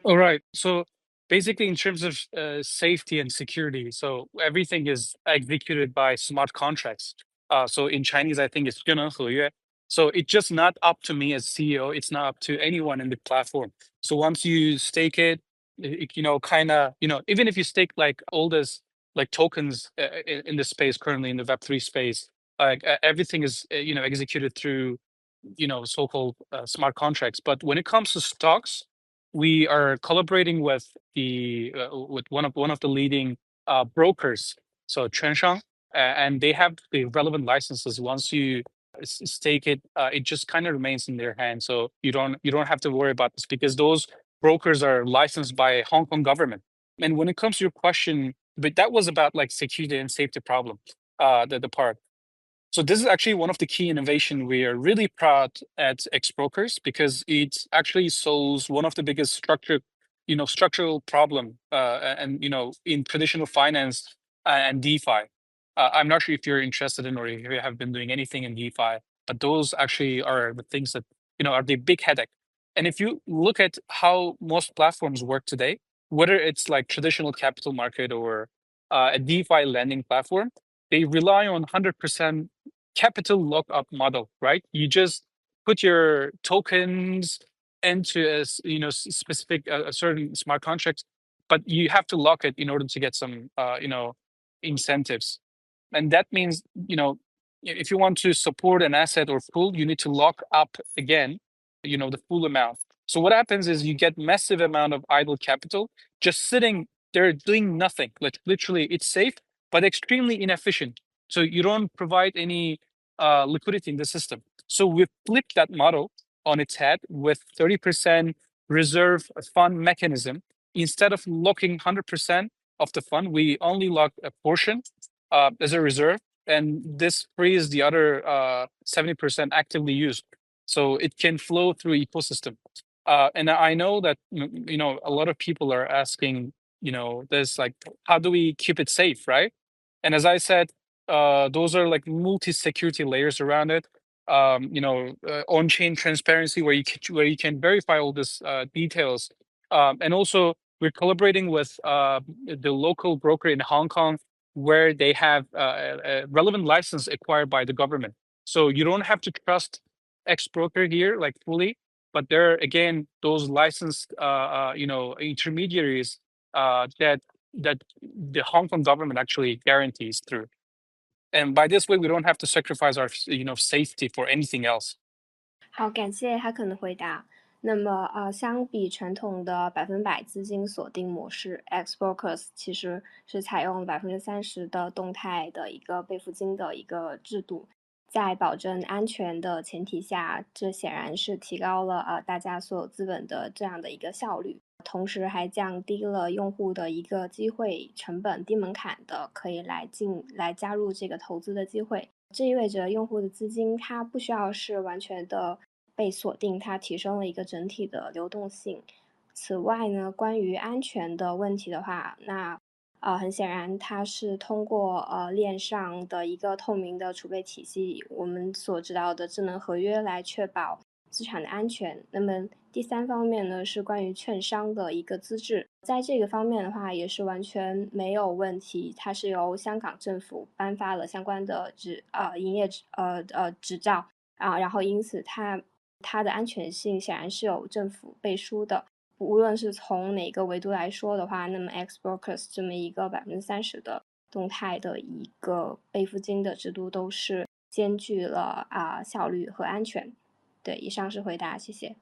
All right. So basically, in terms of safety and security, so everything is executed by smart contracts. So in Chinese, I think it's 智能合约. So it's just not up to me as CEO. It's not up to anyone in the platform. So once you stake it, kind of, even if you stake like oldest like tokens in the space currently in the Web3 space, like everything is executed through so-called smart contracts. But when it comes to stocks, we are collaborating with one of the leading brokers, so 券商, and they have the relevant licenses. Once you stake it, it just kind of remains in their hands. So you don't have to worry about this because those brokers are licensed by Hong Kong government. And when it comes to your question, but that was about like security and safety problem, the part. So this is actually one of the key innovation we are really proud at xBrokers because it actually solves one of the biggest structural problem, and in traditional finance and DeFi. I'm not sure if you're interested in or if you have been doing anything in DeFi, but those actually are the things that are the big headache. And if you look at how most platforms work today, whether it's like traditional capital market or a DeFi lending platform, they rely on 100% capital lockup model, right? You just put your tokens into specific a certain smart contract, but you have to lock it in order to get some incentives. And that means if you want to support an asset or pool, you need to lock up again the full amount. So what happens is you get massive amount of idle capital just sitting there doing nothing. Like literally, it's safe but extremely inefficient. So you don't provide any liquidity in the system. So we flipped that model on its head with 30% reserve fund mechanism. Instead of locking 100% of the fund, we only lock a portion as a reserve, and this frees the other 70% actively used. So it can flow through ecosystem. And I know that a lot of people are asking, there's like, how do we keep it safe, right? And as I said, those are like multi-security layers around it. On-chain transparency where you can verify all this details. And also we're collaborating with the local broker in Hong Kong where they have a relevant license acquired by the government. So you don't have to trust ex-broker here like fully, but there are again those licensed intermediaries that the Hong Kong government actually guarantees through. And by this way, we don't have to sacrifice our safety for anything else. 好，感谢哈肯的回答。那么，相比传统的100%资金锁定模式，xBrokers 其实是采用30%的动态的一个备付金的一个制度，在保证安全的前提下，这显然是提高了大家所有资本的这样的一个效率，同时还降低了用户的一个机会成本、低门槛的可以来加入这个投资的机会。这意味着用户的资金它不需要是完全的被锁定，它提升了一个整体的流动性。此外呢，关于安全的问题的话，那很显然它是通过链上的一个透明的储备体系，我们所知道的智能合约来确保资产的安全。那么第三方面呢，是关于券商的一个资质，在这个方面的话也是完全没有问题，它是由香港政府颁发了相关的营业执照然后因此它的安全性显然是有政府背书的。无论是从哪个维度来说的话，那么 xBrokers 这么一个30%的动态的一个备付金的制度，都是兼具了效率和安全。对，以上是回答，谢谢。